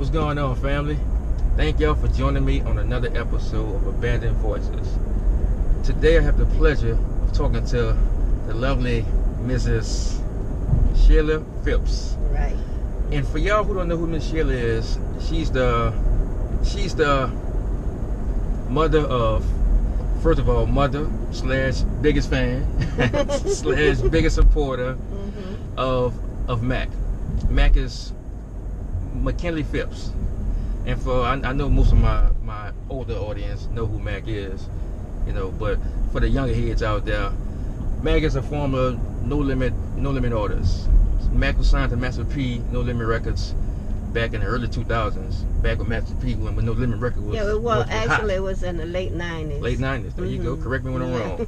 What's going on, family? Thank y'all for joining me on another episode of Abandoned Voices. Today I have the pleasure of talking to the lovely Mrs.Sheila Phipps. Right. And for y'all who don't know who Miss Sheila is, she's the mother of, first of all, mother / biggest fan / biggest supporter of Mac. Mac is McKinleyPhipps. And for I know most of my older audience know who Mac is, you know, but for the younger heads out there, Mac is a former No Limit artist. Mac was signed to Master P No Limit Records back in the early 2000s, back when Master P when No Limit Record was it was in the late 90s. Late 90s, there you go. Correct me when I'm wrong.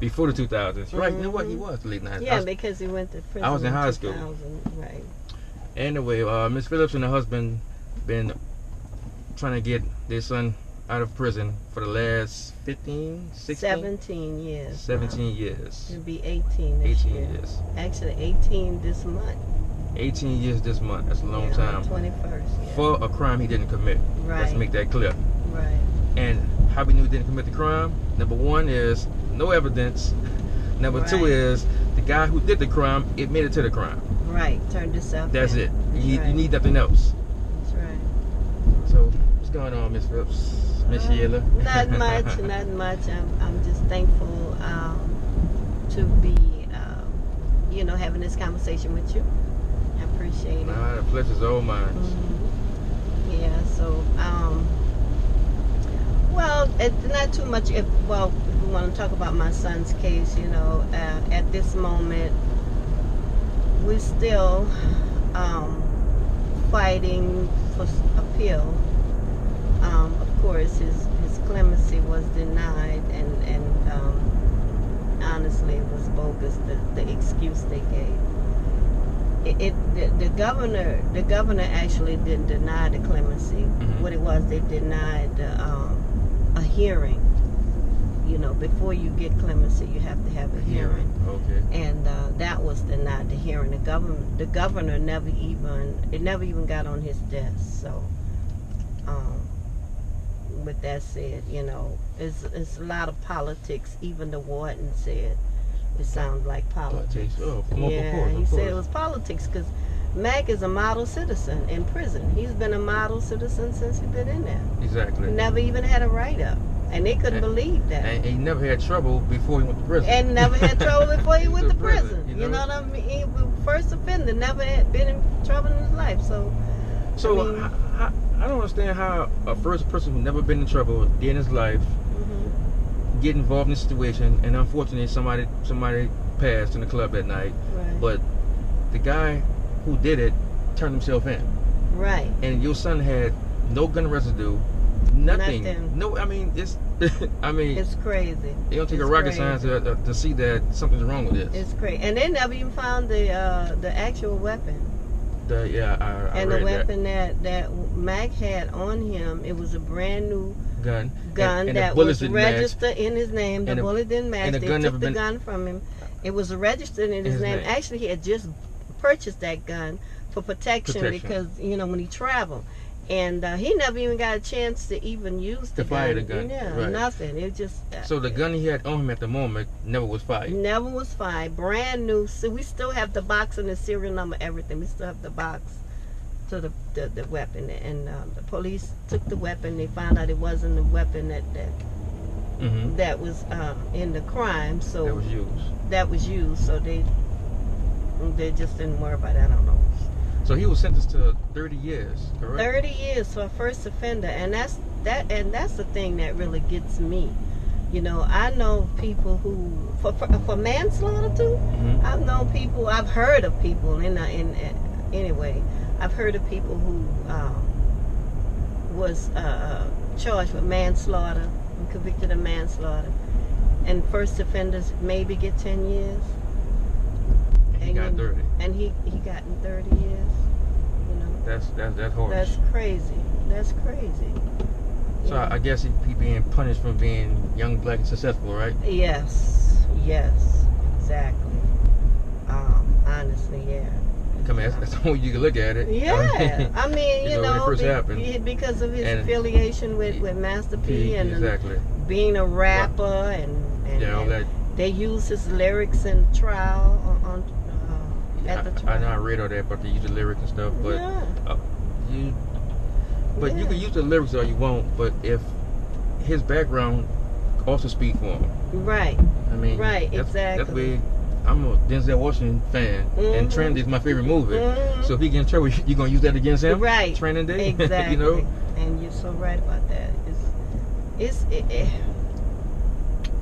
Before the 2000s. Right, you know what? He was the late 90s. Yeah, because he went to prison. I was in high school. Right. Anyway, Miss Phillips and her husband been trying to get their son out of prison for the last 15, 16? 17 years. 17 years. It'll be 18 this 18 year. years. Actually, 18 this month. 18 years this month. That's a long time. 21st. Yeah. For a crime he didn't commit. Right. Let's make that clear. Right. And how we knew he didn't commit the crime? Number one is no evidence. Number two is the guy who did the crime admitted to the crime. Right. Turned himself That's in. it. You need nothing else. That's right. So what's going on, Miss Phipps? Miss Sheila? Not much. Not much. I'm just thankful to be, having this conversation with you. I appreciate it. The pleasure's all mine. Yeah. So, well, it's not too much. If we want to talk about my son's case, at this moment, we're still fighting for appeal. Of course, his clemency was denied, and honestly, it was bogus. The excuse they gave. The governor actually didn't deny the clemency. What it was, they denied a hearing. Before you get clemency, you have to have a hearing. Okay. And that was denied, the hearing. The governor never even got on his desk. So, with that said, it's a lot of politics. Even the warden said it sounds like politics. Oh, he said it was politics because Mac is a model citizen in prison. He's been a model citizen since he's been in there. Exactly. Never even had a write-up. And they couldn't believe that. And he never had trouble before he went to prison. And never had trouble before he went to prison. You know what I mean? He was first offender, never had been in trouble in his life. So I don't understand how a first person who never been in trouble in his life get involved in a situation, and unfortunately somebody passed in the club that night. Right. But the guy who did it turned himself in. Right. And your son had no gun residue. Nothing. No, I mean, it's crazy. It don't take a rocket science to see that something's wrong with this. It's crazy. And they never even found the actual weapon. I and read the weapon that Mac had on him, it was a brand new gun and that was registered in his name. The bullet didn't match. They took the gun from him. It was registered in his name. Actually, he had just purchased that gun for protection. Because when he traveled. And he never even got a chance to even use the fire the gun. Yeah, right. Nothing. It just. So the gun he had on him at the moment never was fired. Never was fired. Brand new. So we still have the box and the serial number, everything. We still have the box to the weapon. And the police took the weapon. They found out it wasn't the weapon that was in the crime. So that was used. So they just didn't worry about it. I don't know. So he was sentenced to 30 years, correct? 30 years for a first offender, and that's the thing that really gets me. I know people who for manslaughter too. I've known people. I've heard of people anyway. I've heard of people who was charged with manslaughter and convicted of manslaughter, and first offenders maybe get 10 years. And he got 30. And he got in 30 years. That's horrible. That's crazy. That's crazy. So I guess he being punished for being young, black, and successful, right? Yes, exactly. Honestly, yeah. That's the way you can look at it. Yeah, I mean, know, when it first happened. Because of his And affiliation with Master P and exactly. being a rapper and all that. they used his lyrics in trial at the trial. I know I read all that about the use of lyrics and stuff, but you can use the lyrics all you want, but if his background also speak for him. Right. I mean, right, exactly. That's where I'm a Denzel Washington fan, and Training Day is my favorite movie. So if he gets in trouble, you gonna use that against him? Right. Training Day, exactly. You know. And you're so right about that.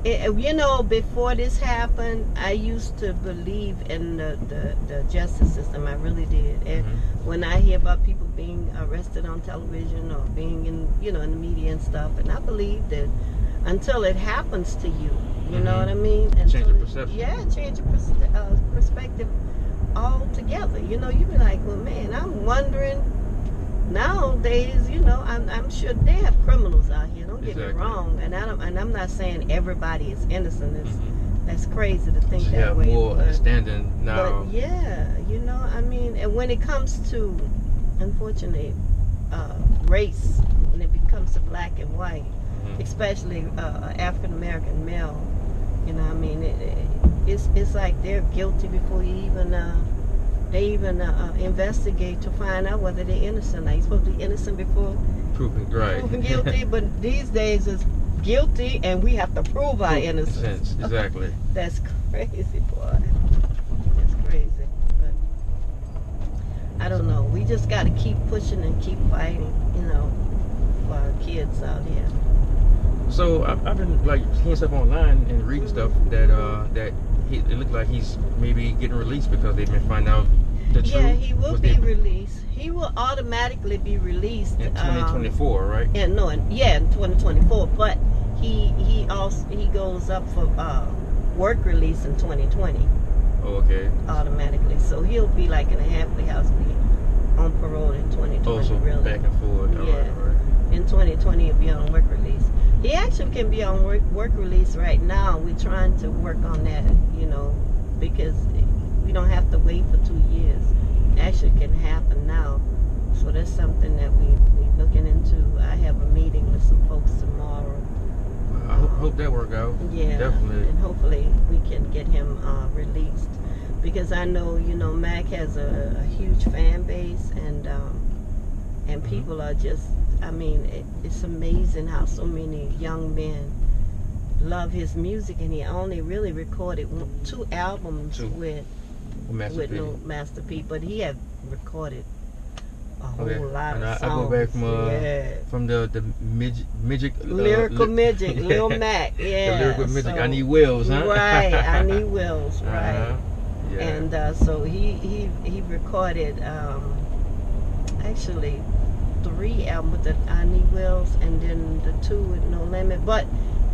You know, before this happened, I used to believe in the justice system. I really did. And when I hear about people being arrested on television or being in the media and stuff, and I believe that until it happens to you, you know what I mean? And change your perception. Yeah, change your perspective altogether. You know, you be like, well, man, I'm wondering nowadays. You know, I'm sure they have criminals out here. Don't get me wrong, and I'm not saying everybody is innocent. That's crazy to think that way. More understanding now. But yeah, you know, I mean, and when it comes to, unfortunately, race, when it becomes to black and white, especially African American male, you know, I mean, it's like they're guilty before you even investigate to find out whether they're innocent. You're supposed to be innocent before proven guilty, but these days it's guilty and we have to prove our innocence. Exactly. That's crazy, boy. That's crazy. But I don't know. We just got to keep pushing and keep fighting, you know, for our kids out here. So I've been like seeing stuff online and reading stuff that it looked like he's maybe getting released because they've been finding out the truth. Yeah, he will be released. He will automatically be released in 2024, right? In 2024. But he goes up for work release in 2020. Oh, okay. Automatically, so he'll be like in a halfway house, be on parole in 2020. Oh, so really. Back and forth. Yeah. All right. In 2020, he'll be on work release. He actually can be on work release right now. We're trying to work on that, you know, because we don't have to wait for 2 years. It actually can happen now. So that's something that we're looking into. I have a meeting with some folks tomorrow. I hope that work out. Yeah, definitely. And hopefully we can get him released. Because I know, you know, Mac has a huge fan base, and people are just, I mean, it's amazing how so many young men love his music, and he only really recorded 2 albums with Master P, but he had recorded a whole lot of songs. I go back from the lyrical midget, Lil Mac, yeah. The lyrical midget, I Need Wills, huh? Right, I Need Wills, right. Yeah. And so he recorded actually 3 albums with the I Need Wills, and then the 2 with No Limit. But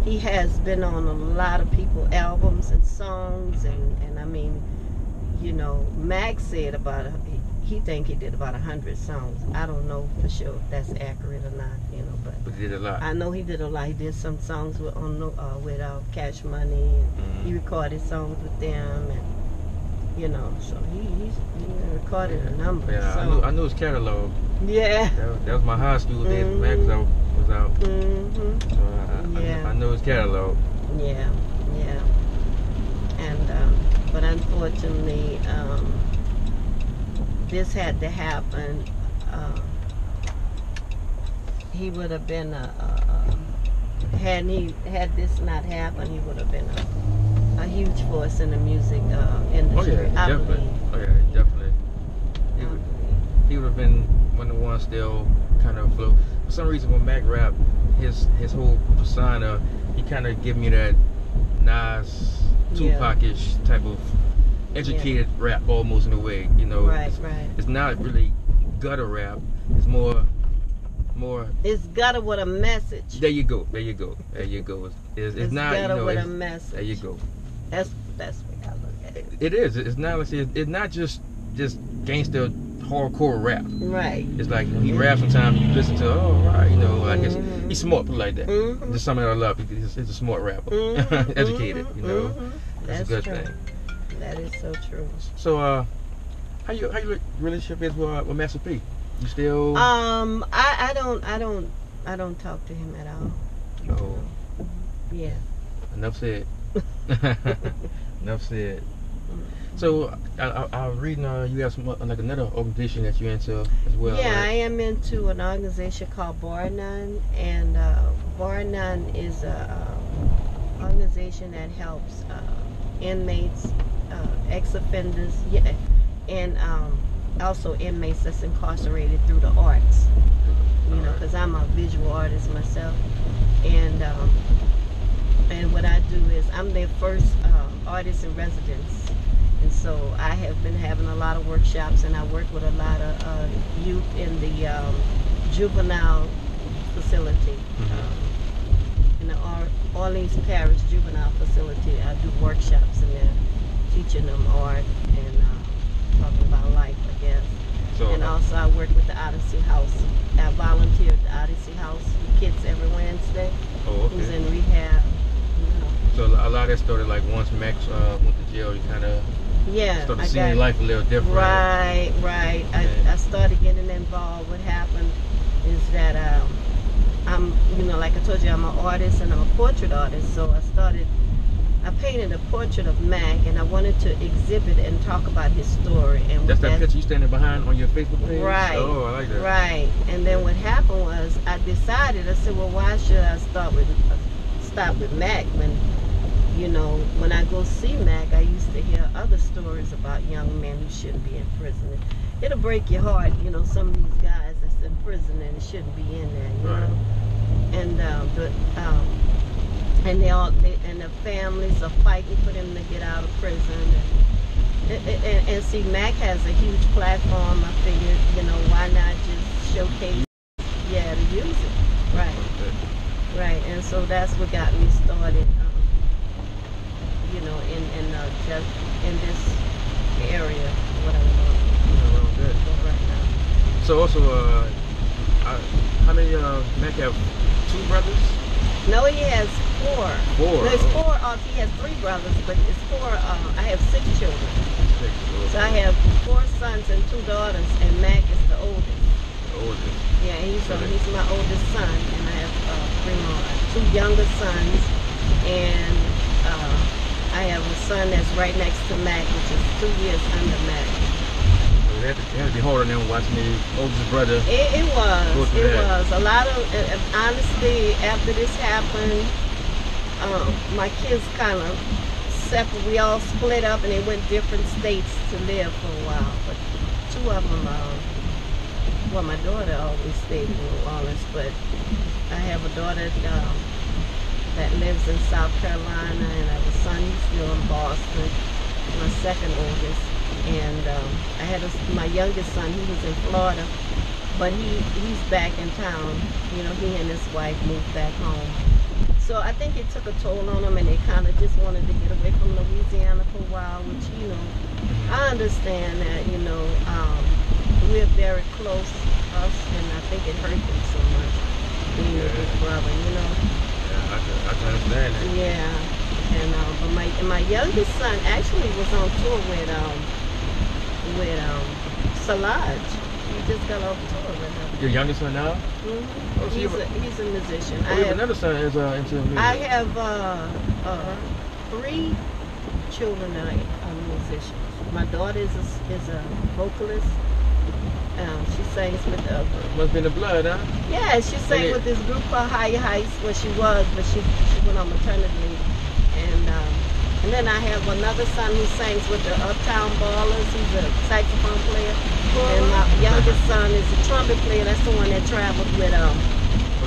he has been on a lot of people's albums and songs, and I mean, you know, Max said he think he did about 100 songs. I don't know for sure if that's accurate or not, you know, but he did a lot. I know he did a lot. He did some songs with Cash Money, and he recorded songs with them, and you know, so he recorded a number. Yeah, so. I knew his catalog. Yeah. That was my high school days when Mac was out. So I know his catalog. Yeah. And but unfortunately, this had to happen. He would have been had this not happened, he would have been a huge force in the music industry. Definitely. He would have been one of the ones still kind of float. For some reason, when Mac rap, his whole persona, he kind of give me that Nas, Tupac-ish type of educated rap, almost in a way. You know, it's not really gutter rap. It's more. It's gutter with a message. There you go. It's not gutter with a message. There you go. That's the way I look at it. It is. It's not just gangster hardcore rap. Right. It's like when he raps, sometimes you listen to, you know, I guess he's smart, put it like that. Just something I love. He's a smart rapper, educated. You know, that's a good thing. That is so true. So, how your relationship is with Master P? You still? I don't talk to him at all. Oh. Yeah. Enough said. Enough said. So I was reading you have some like another organization that you're into as well. Yeah, right? I am into an organization called Bar None, and Bar None is a organization that helps inmates, ex-offenders, and also inmates that's incarcerated through the arts. You know, because I'm a visual artist myself, and what I do is I'm their first artist in residence. And so I have been having a lot of workshops, and I work with a lot of youth in the juvenile facility, in the Orleans Parish Juvenile Facility. I do workshops in there, teaching them art and talking about life, I guess. So, and also I work with the Odyssey House. I volunteer at the Odyssey House with kids every Wednesday. Oh, okay. Who's in rehab. So a lot of that started like once Max went to jail, you kind of started seeing your life a little different. Right. I started getting involved. What happened is that I'm, like I told you, I'm an artist and I'm a portrait artist. So I painted a portrait of Mac, and I wanted to exhibit and talk about his story. And that's that picture you standing behind on your Facebook page? Right. Oh, I like that. Right. And then what happened was I said, well, why should I stop with Mac when I go see Mac, I used to hear other stories about young men who shouldn't be in prison. It'll break your heart, some of these guys that's in prison and it shouldn't be in there, you know. And the families are fighting for them to get out of prison. And see, Mac has a huge platform. I figured, why not just showcase, to use it, right? Right, and so that's what got me started. Just in this area, what I'm doing right now. So also, how many Mac have 2 brothers? No, he has 4. 4. There's 4. He has 3 brothers, but it's 4. I have 6 children. 6. So I have 4 sons and 2 daughters, and Mac is the oldest. The oldest. Yeah, he's my oldest son, and I have 2 younger sons, and I have a son that's right next to Mac, which is 2 years under Mac. It had to be harder than watching the oldest brother. It was. A lot of, honestly, after this happened, my kids kind of separate. We all split up and they went different states to live for a while. But 2 of them, my daughter always stayed in New Orleans, but I have a daughter that lives in South Carolina, and I have a son who's still in Boston, my second oldest. And I had my youngest son, he was in Florida, but he's back in town. He and his wife moved back home. So I think it took a toll on them, and they kind of just wanted to get away from Louisiana for a while, which, I understand that, we're very close, us, and I think it hurt them so much, being a big brother, I can understand that. Yeah, and but my youngest son actually was on tour with Salage. He just got off tour with him. Your youngest son now? Mm-hmm. Oh, so he's a musician. Oh, you have another son is into music. I have 3 children that are musicians. My daughter is a vocalist. She sings with the... Must be in the blood, huh? Yeah, she sang with this group called Higher Heights. Well, she was, but she went on maternity leave. And then I have another son who sings with the Uptown Ballers. He's a saxophone player. And my youngest son is a trumpet player. That's the one that traveled with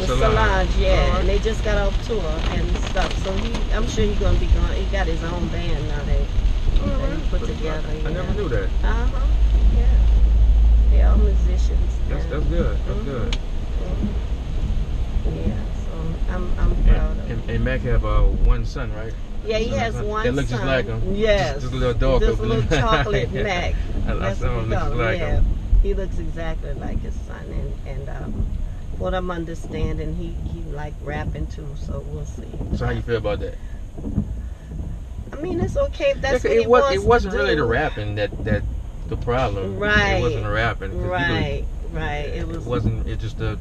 Solange. Yeah, and they just got off tour and stuff. So I'm sure he's gonna be going. He got his own band now that he put together. I never knew that. Yeah. They're all musicians. That's good. That's good. Yeah, so I'm proud of him. And Mac have 1 son, right? Yeah, he has 1 son. That looks just like him. Yes. Just a little dog. Just a little chocolate Mac. I saw him looks like him. He looks exactly like his son. And what I'm understanding, he like rapping too, so we'll see. So how you feel about that? I mean, it's okay if that's what he wants to do. It wasn't really the rapping that the problem. Right. It wasn't the rapping. Right. Right. It wasn't. It just the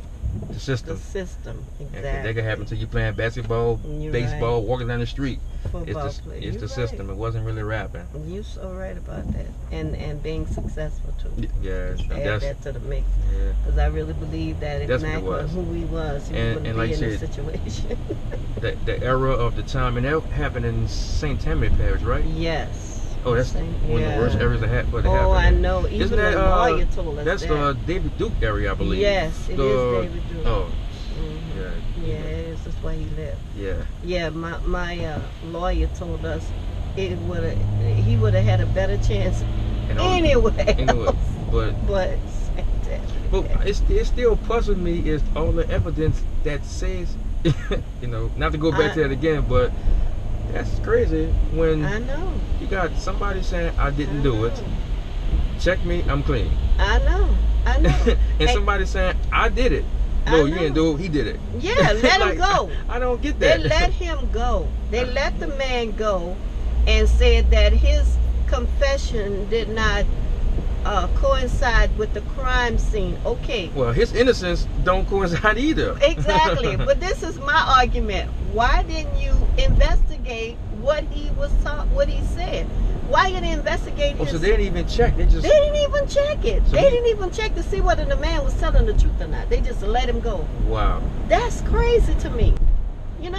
system. The system, exactly. That could happen to you playing basketball, baseball, walking down the street. Football it's the system. It wasn't really rapping. You're so right about that, and being successful too. Yeah, add that to the mix. Because I really believe that if Mac was who he was, he wouldn't be like in this situation. the era of the time, and that happened in St. Tammany Parish, right? Yes. Oh, that's one of the worst areas to happen. Oh, I know. Even the lawyer told us that's the David Duke area, I believe. Yes, it is David Duke. Oh. Yeah, it is. That's where he lived. Yeah. Yeah, my lawyer told us he would have had a better chance anyway. But it still puzzles me is all the evidence that says, not to go back to that again, but that's crazy when I know you got somebody saying I didn't do it. Check me, I'm clean. I know. And somebody saying I did it. No, you didn't do it. He did it. Yeah, let him go. I don't get that. They let him go. They let the man go and said that his confession did not coincide with the crime scene. Okay. Well, his innocence don't coincide either. Exactly. But this is my argument. Why didn't you investigate what he was taught, what he said? Why didn't they investigate his... So they didn't even check. They didn't even check it. They didn't even check to see whether the man was telling the truth or not. They just let him go. Wow. That's crazy to me.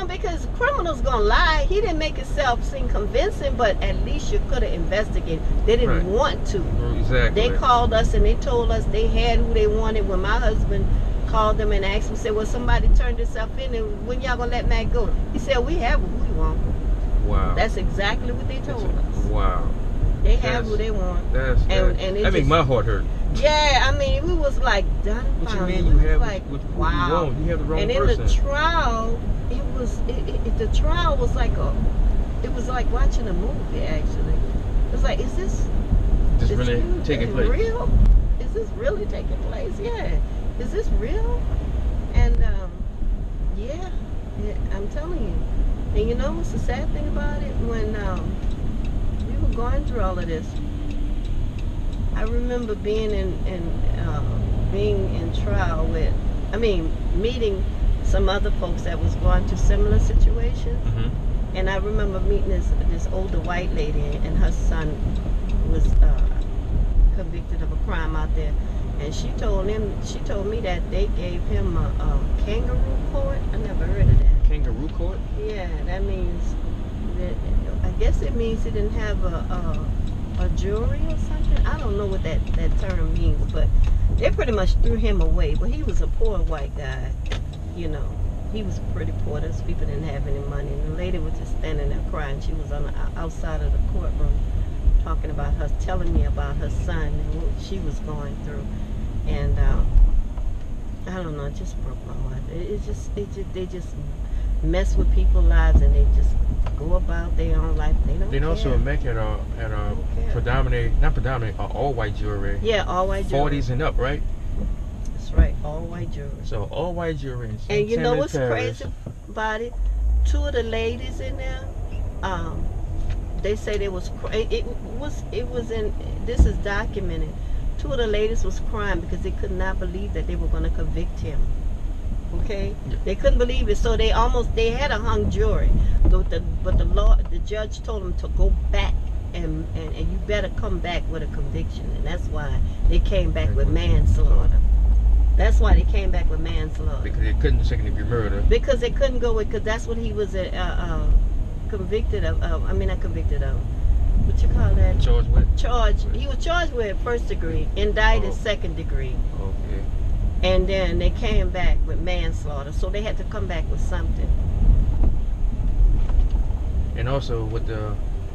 Because criminals gonna lie. He didn't make himself seem convincing, but at least you could have investigated. They didn't want to. Exactly. They called us and they told us they had who they wanted. When my husband called them and asked them, said, well, somebody turned this up in, and when y'all gonna let Mac go? He said, we have who we want. Wow. That's exactly what they told us. Wow. They have who they want. That make my heart hurt. Yeah, we was like done. What you mean you have like, wow. You want? You have the wrong person. And in the trial, the trial was like it was like watching a movie actually. It was like, is this really taking place? Real? Is this really taking place? Yeah. Is this real? And yeah, I'm telling you. And you know what's the sad thing about it? When we were going through all of this, I remember being in trial with, meeting some other folks that was going through similar situations. Mm-hmm. And I remember meeting this older white lady, and her son was convicted of a crime out there. And she told me that they gave him a kangaroo court. I never heard of that. Kangaroo court? Yeah, that means I guess it means he didn't have a jury or something. I don't know what that term means, but they pretty much threw him away. But he was a poor white guy, He was pretty poor. Those people didn't have any money. And the lady was just standing there crying. She was on the outside of the courtroom telling me about her son and what she was going through. And I don't know, it just broke my heart. They just mess with people's lives, and they just go about their own life. They don't care. Then also Mac had a all white jury. Yeah, all white jury. 40s and up, right? That's right, all white jury. So all white jury. And you know what's crazy about it? Two of the ladies in there, they say it was in, this is documented. Two of the ladies was crying because they could not believe that they were going to convict him. Okay, they couldn't believe it, so they had a hung jury, but the judge told them to go back and you better come back with a conviction, and that's why they came back with manslaughter. That's why they came back with manslaughter. Because they couldn't second-degree murder. Because they couldn't go with, because that's what he was convicted of. Not convicted of. What you call that? Charged with? He was charged with first degree, indicted second degree. Okay. And then they came back with manslaughter, so they had to come back with something. And also with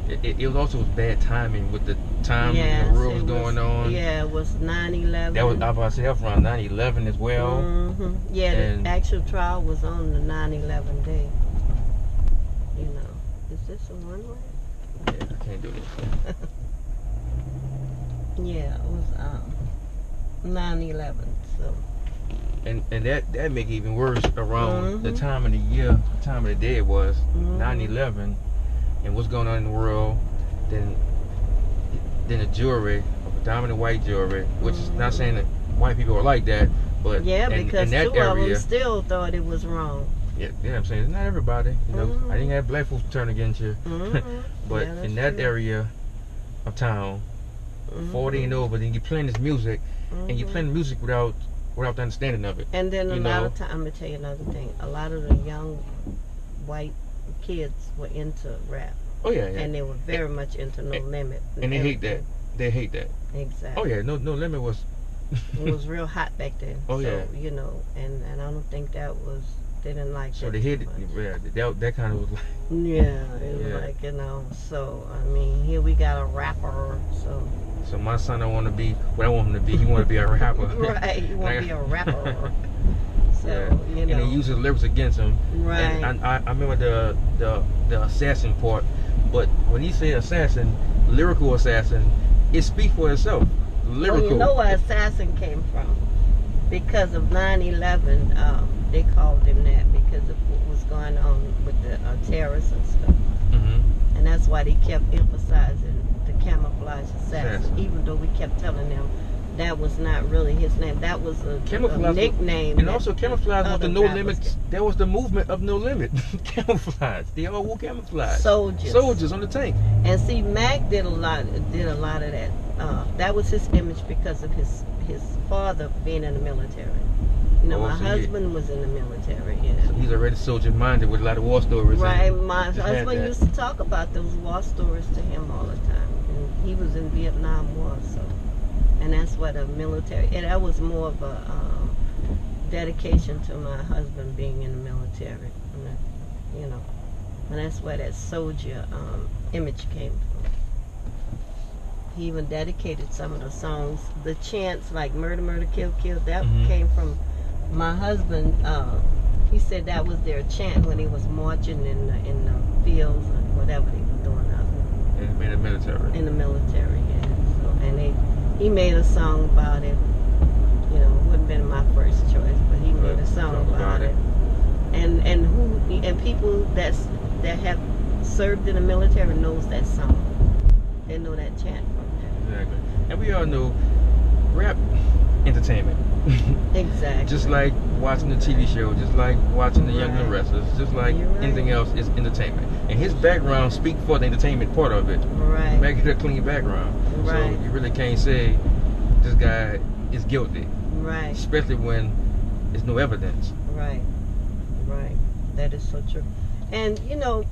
it was bad timing with the time the world was going on. Yeah, it was 9/11. That was around 9/11 as well. Mm-hmm. Yeah, the actual trial was on the 9/11 day. Is this a one-way? Yeah, I can't do this. Yeah, it was 9/11. So. And that make it even worse around the time of the year, time of the day it was 9/11, and what's going on in the world. Then a jury, a predominant white jury, which is not saying that white people are like that, but yeah, because in that two of area, them still thought it was wrong. yeah, I'm saying it's not everybody. You know, I didn't have black folks turn against you, but Yeah, in that true. area of town, 40 and over, then you're playing this music, and you're playing music without the understanding of it. And then a lot of time, I'm gonna tell you another thing. A lot of the young white kids were into rap. Oh yeah. And they were very much into No Limit. And they hate that. They hate that. Exactly. Oh yeah, No Limit was. It was real hot back then. Oh yeah. So, you know, and I don't think they didn't like So that. they hit it. Yeah, that kind of was like. Yeah, it was like, you know. So I mean, here we got a rapper. So my son don't want to be what I want him to be. He want to be a rapper. Right. He want to be a rapper. So you know. And he uses lyrics against him. Right. And I remember the assassin part, but when he said assassin, lyrical assassin, it speaks for itself. Lyrical. Well, you know where assassin came from? Because of 9/11, they called him that because of what was going on with the terrorists and stuff. And that's why they kept emphasizing the camouflage assassin, even though we kept telling them that was not really his name. That was a nickname. And also camouflage was the No Limit. That was the movement of No Limit. Camouflage. They all wore camouflage. Soldiers on the tank. And see, Mac did a lot of that. That was his image because of his father being in the military. You know, my husband was in the military. Yeah. So he's already soldier-minded with a lot of war stories. Right. My husband used to talk about those war stories to him all the time. And he was in Vietnam War, so. And that's what the military, and that was more of a dedication to my husband being in the military. And, you know, and that's where that soldier image came from. He even dedicated some of the songs, the chants like Murder, Murder, Kill, Kill, that came from my husband. He said that was their chant when he was marching in the fields or whatever they were doing out there. In the military. In the military, yeah. So, and he made a song about it. You know, it wouldn't have been my first choice, but he made a song about it. And people that have served in the military knows that song. They know that chant from there. Exactly. And we all know rap entertainment. Exactly. Just like watching the TV show, just like watching the Young and Restless, just like anything else is entertainment. And his background speaks for the entertainment part of it. Right. Make it a clean background. Right. So you really can't say this guy is guilty. Right. Especially when there's no evidence. Right. Right. That is so true. And you know,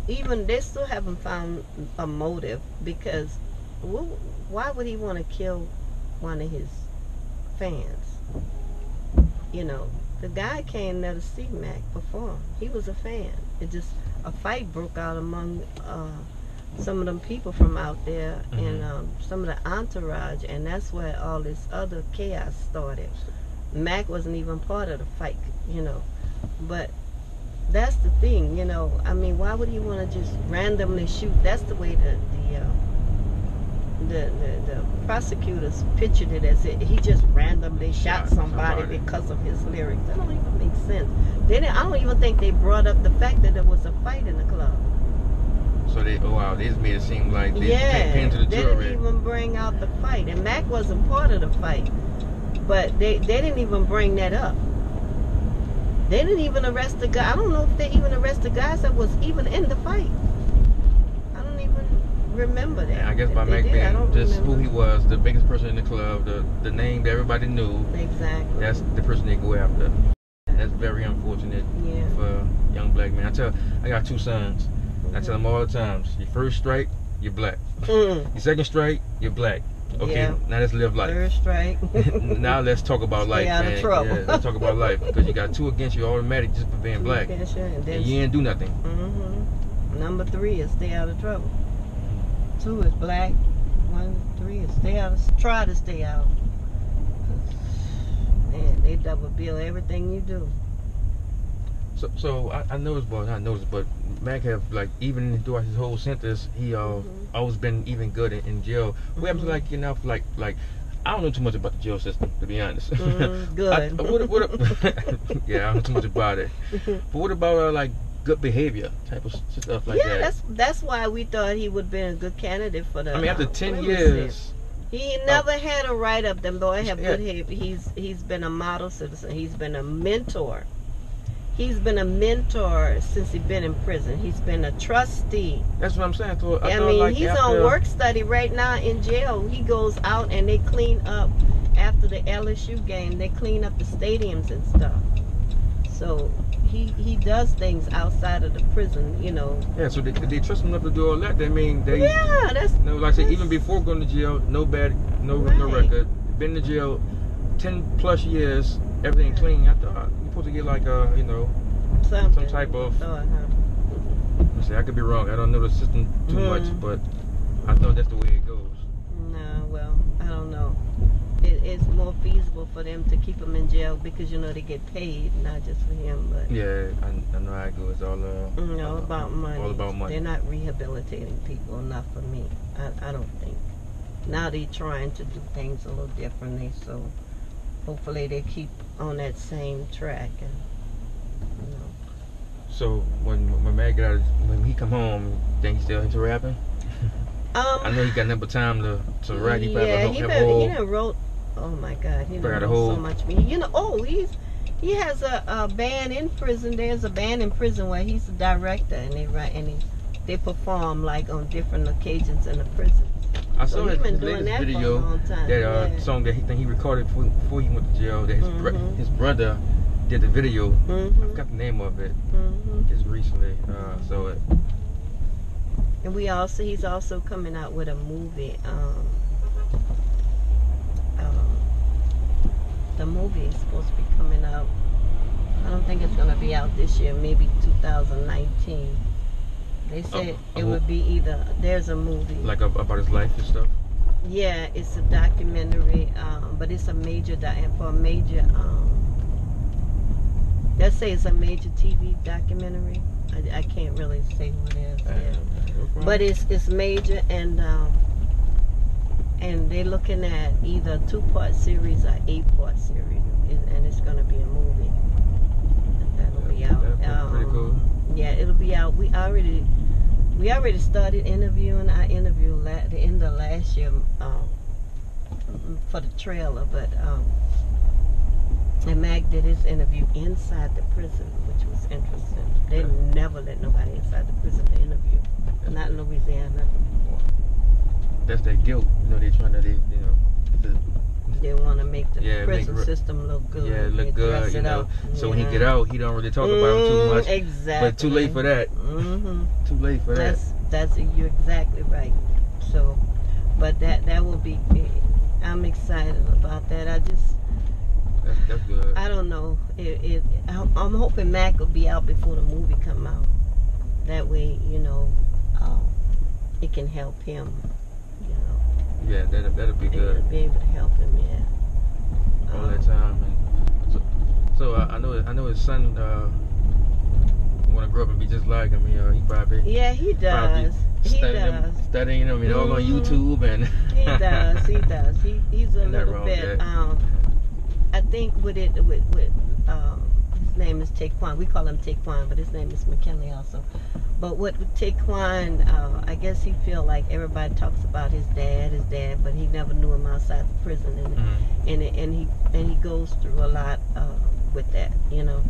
even they still haven't found a motive, because why would he want to kill one of his fans? You know, the guy came there to see Mac perform. He was a fan. It just, a fight broke out among some of them people from out there and some of the entourage, and that's where all this other chaos started. Mac wasn't even part of the fight, you know. But that's the thing, you know. I mean, why would he want to just randomly shoot? That's the way the prosecutors pictured it, as he just randomly shot somebody because of his lyrics. That don't even make sense. I don't even think they brought up the fact that there was a fight in the club. So they just made it seem like they came to the jury. They didn't even bring out the fight, and Mac wasn't part of the fight. But they didn't even bring that up. They didn't even arrest the guy. I don't know if they even arrested guys that was even in the fight. I don't even remember that. Yeah, I guess by Mac being just who he was, the biggest person in the club, the name that everybody knew. Exactly. That's the person they go after. That's very unfortunate for a young black man. I got two sons. I tell them all the time, your first strike, you're black. Your second strike, you're black. Okay, now let's live life. Third strike. Now let's talk about life, man. Stay out of trouble. Yeah, let's talk about life, because you got two against you automatic just for being black, and you ain't do nothing. Number 3 is stay out of trouble. 2 is black. 3 is try to stay out. Man, they double bill everything you do. So I noticed, well, not noticed, but Mac have, like, even throughout his whole sentence, he always been even good in jail. We have to, like, you know, like I don't know too much about the jail system, to be honest. Good. Yeah, I don't know too much about it. But what about like good behavior type of stuff like that? Yeah, that's why we thought he would have been a good candidate for the. I mean, after 10 years, He never had a write-up. The boy have good head. He's been a model citizen. He's been a mentor. He's been a mentor since he's been in prison. He's been a trustee. That's what I'm saying. So I mean, like he's on work study right now in jail. He goes out and they clean up after the LSU game. They clean up the stadiums and stuff. So he does things outside of the prison, you know. Yeah, so they trust him enough to do all that. They mean they. Yeah, that's. You know, like I said, even before going to jail, no record. Been to jail 10+ years, everything clean. I thought you're supposed to get like a, you know, some type of. Let's see, I could be wrong. I don't know the system too much, but I thought that's the way it goes. No, well, I don't know. It's more feasible for them to keep him in jail because, you know, they get paid, not just for him, but yeah, I know how it goes. It's all about money. All about money. They're not rehabilitating people enough for me. I don't think. Now they're trying to do things a little differently, so hopefully they keep on that same track. And you know. So when Matt get out, when he come home, think he still into rapping? I know he got nothing but time to write. He done wrote. Oh my God, he done wrote so much. You know, he has a band in prison. There's a band in prison where he's the director, and they write and they perform like on different occasions in the prison. I saw his latest video, that song that he recorded before he went to jail. That his brother did the video. I forgot the name of it. Just recently, And he's also coming out with a movie. The movie is supposed to be coming out. I don't think it's gonna be out this year. Maybe 2019. They said it would be either. There's a movie like about his life and stuff. Yeah, it's a documentary, but it's a major let's say it's a major TV documentary. I can't really say what it is. Yeah. But it's major, and they're looking at either a 2-part series or 8-part series, and it's gonna be a movie. That'll be out. Pretty cool. Yeah, it'll be out. We already started interviewing. I interviewed at the end of last year for the trailer, but and Mac did his interview inside the prison, which was interesting. They never let nobody inside the prison to interview, not in Louisiana. That's that guilt, you know. They're trying to, they want to make the prison system look good. Yeah, look good, you know. So when he get out, he don't really talk about him too much. Exactly. But too late for that. Too late for that. You're exactly right. So, but that will be. I'm excited about that. That's good. I don't know. I'm hoping Mac will be out before the movie come out. That way, you know, it can help him. You know. Yeah, that'll be good. It'll be able to help him. Yeah. All that time, and so I know his son want to grow up and be just like him. He probably. Yeah, he does. Studying him, all on YouTube, and he does. He's a little bit. I think with his name is Taquan. We call him Taquan, but his name is McKinley also. But with Taquan, I guess he feel like everybody talks about his dad, but he never knew him outside the prison, and he goes through a lot with that, you know.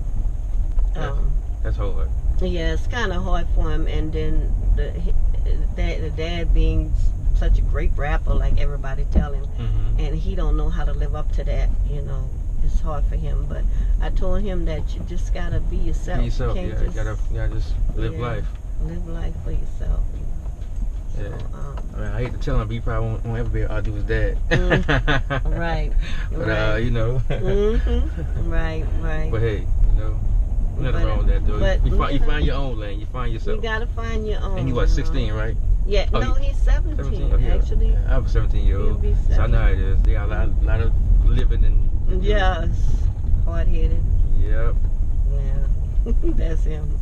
That's hard. Yeah, it's kind of hard for him, and then the dad being such a great rapper, like everybody tell him, and he don't know how to live up to that, you know. It's hard for him, but I told him that you just gotta be yourself. Be yourself, you gotta just live life. Live life for yourself. Yeah. So, I hate to tell him, but he probably won't ever be able to outdo his dad. Right. But you know. Right. But hey, you know, nothing wrong with that, though. You find your own lane. You find yourself. You gotta find your own. And he was 16, right? Yeah. No, he's 17. Actually. Yeah, I was 17-year-old. So I know how it is. They got a lot of living and. Yes. Hard-headed. Yep. Yeah. That's him.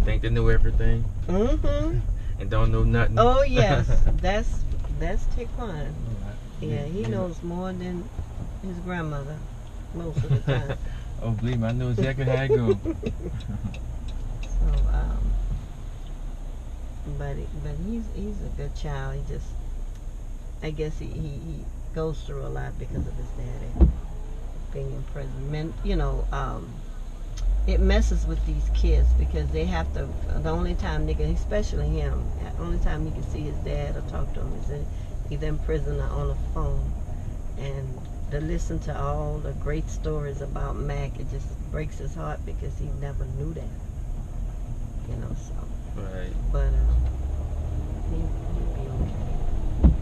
Think they know everything. And don't know nothing. Oh yes, that's Taquan. Yeah, he knows more than his grandmother most of the time. Oh, believe me, I know exactly how it goes. So, but he's a good child. I guess he goes through a lot because of his daddy being in prison. It messes with these kids because they have to. The only time they can, especially him, the only time he can see his dad or talk to him is either in prison or on the phone. And to listen to all the great stories about Mac, it just breaks his heart because he never knew that. So. Right. But he'll be okay.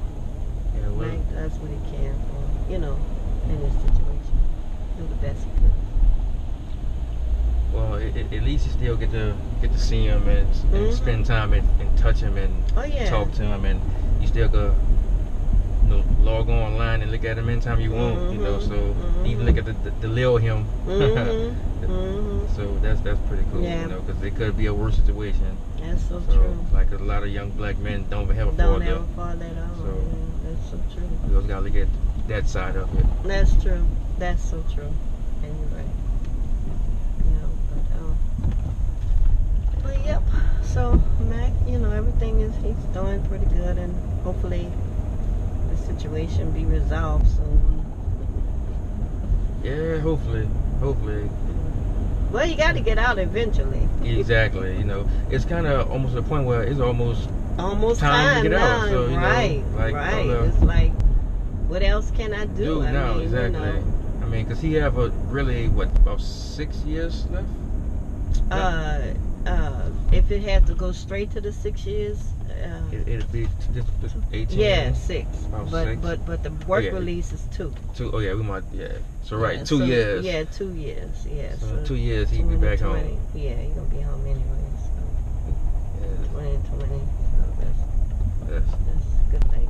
Yeah, well, Mac does what he can for, in this situation. Do the best he could. well, at least you still get to see him and spend time and touch him and talk to him, and you still go log online and look at him anytime you want, so even look at the little him. So that's pretty cool, because it could be a worse situation. That's so true. Like a lot of young black men don't have a father. Don't have a father at all. So that's so true. We always gotta look at that side of it. That's true. That's so true. And you're right. But yep. So Mac, everything he's doing pretty good, and hopefully the situation be resolved soon. Yeah, hopefully. Well, you got to get out eventually. Exactly. It's kind of almost a point where it's almost time to get now. out. So right. It's like, what else can I do? Now, exactly. I mean, because he have about 6 years left. If it had to go straight to the 6 years, it'd be just 18. Yeah, 6. About But the work release is 2. 2. Oh yeah, we might. Yeah. So right, Yeah, 2 years. Yeah, 2 years. Yeah. So 2 years he'd be back home. Yeah, he's gonna be home anyway. So. Yeah. 2020. So that's a good thing.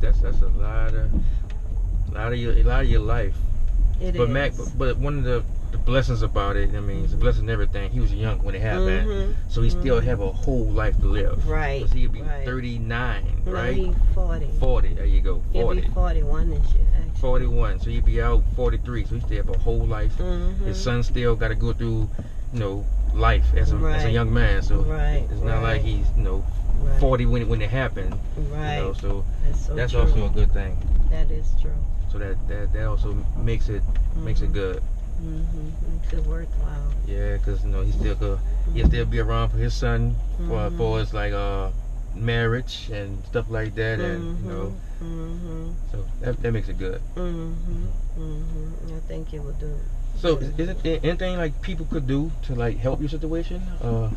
That's a lot of your life. It but is. Mac, but one of the blessings about it, I mean, it's a blessing in everything. He was young when it happened, so he still have a whole life to live. Right. Because he'd be 39, right? No, he's 40. 40. There you go. 40. He'll be 41 this year. Actually. 41. So he'd be out 43. So he still have a whole life. His son still got to go through, life as a young man. So it's not like he's 40 when it happened. Right. So that's true. also a good thing. That is true. So that also makes it good. Makes it worthwhile. Yeah, because he'll still be around for his son for his marriage and stuff like that, and so that makes it good. I think it will do. So is it anything like people could do to help your situation,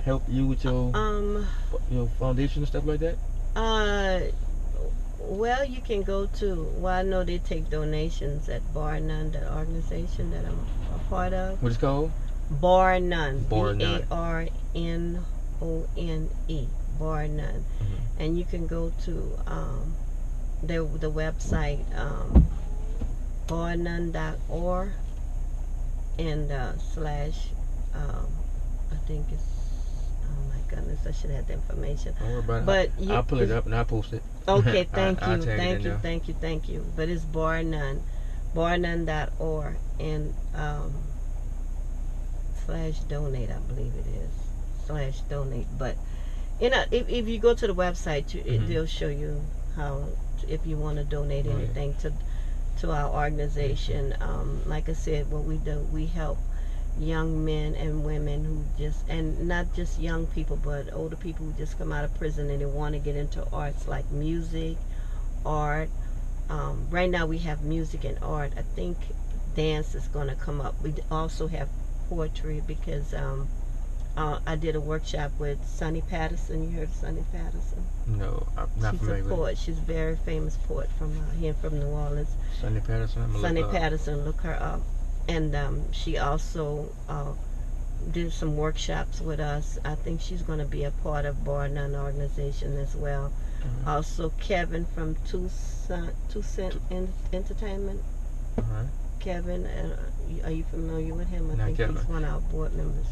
help you with your foundation and stuff like that? Well, you can go to, I know they take donations at Bar None, that organization that I'm a part of. What is it called? Bar None. Bar None. BARNONE. Bar None. And you can go to the website, barnone.org and slash, I think it's, oh my goodness, I should have the information. Don't worry about it. But I'll pull it up and I'll post it. Okay, thank you. Thank you. But it's Bar None, barnone.org and slash donate, I believe it is, slash donate. But if you go to the website, they'll show you how, if you want to donate anything to our organization. Like I said, what we do, we help young men and women and not just young people, but older people who just come out of prison and they want to get into arts like music, art. Right now we have music and art. I think dance is going to come up. We also have poetry because I did a workshop with Sonny Patterson. You heard of Sonny Patterson? No, I'm not familiar with her. She's a poet. She's a very famous poet from here from New Orleans. Sonny Patterson? Sonny Patterson, look her up. And she also did some workshops with us. I think she's going to be a part of Bar None organization as well. Also, Kevin from Two Cent Entertainment. Kevin, are you familiar with him? I think he's one of our board members.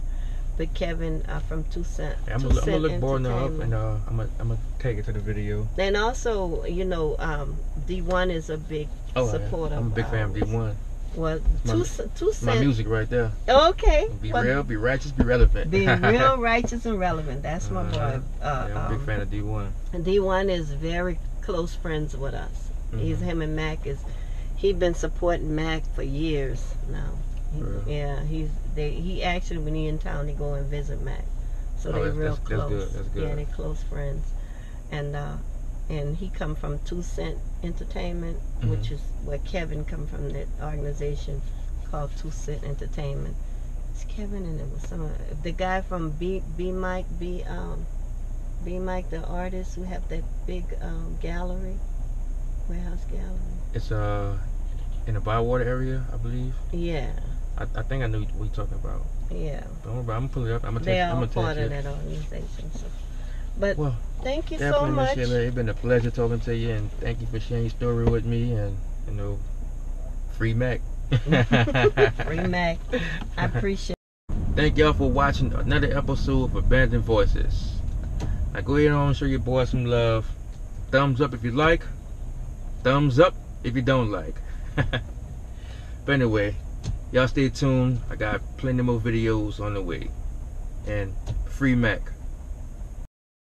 But Kevin from Two Cent. I'm gonna look Bar None up and I'm gonna take it to the video. And also, D1 is a big supporter. I'm a big fan of D1. Well, Two Cent. My music right there. Okay. Be real, be righteous, be relevant. Be real, righteous, and relevant. That's my boy. I'm a big fan of D1. And D1 is very close friends with us. Him and Mac he's been supporting Mac for years now. Yeah, he actually, when he in town, he go and visit Mac. So they real close. That's good. Yeah, they close friends. And he come from 2 Cent Entertainment, which is where Kevin come from, that organization called 2 Cent Entertainment. It's Kevin, and it was the guy from B Mike, the artist who have that big gallery, warehouse gallery. It's in the Bywater area, I believe. Yeah. I think I know what you're talking about. Yeah. Don't worry about it. I'm gonna pull it up. They all part of that organization. So. But well, thank you so much. Sheila, it's been a pleasure talking to you, and thank you for sharing your story with me. And free Mac. Free Mac. I appreciate it. Thank y'all for watching another episode of Abandoned Voices. Now go ahead and show your boy some love. Thumbs up if you like. Thumbs up if you don't like. But anyway, y'all stay tuned. I got plenty more videos on the way. And free Mac.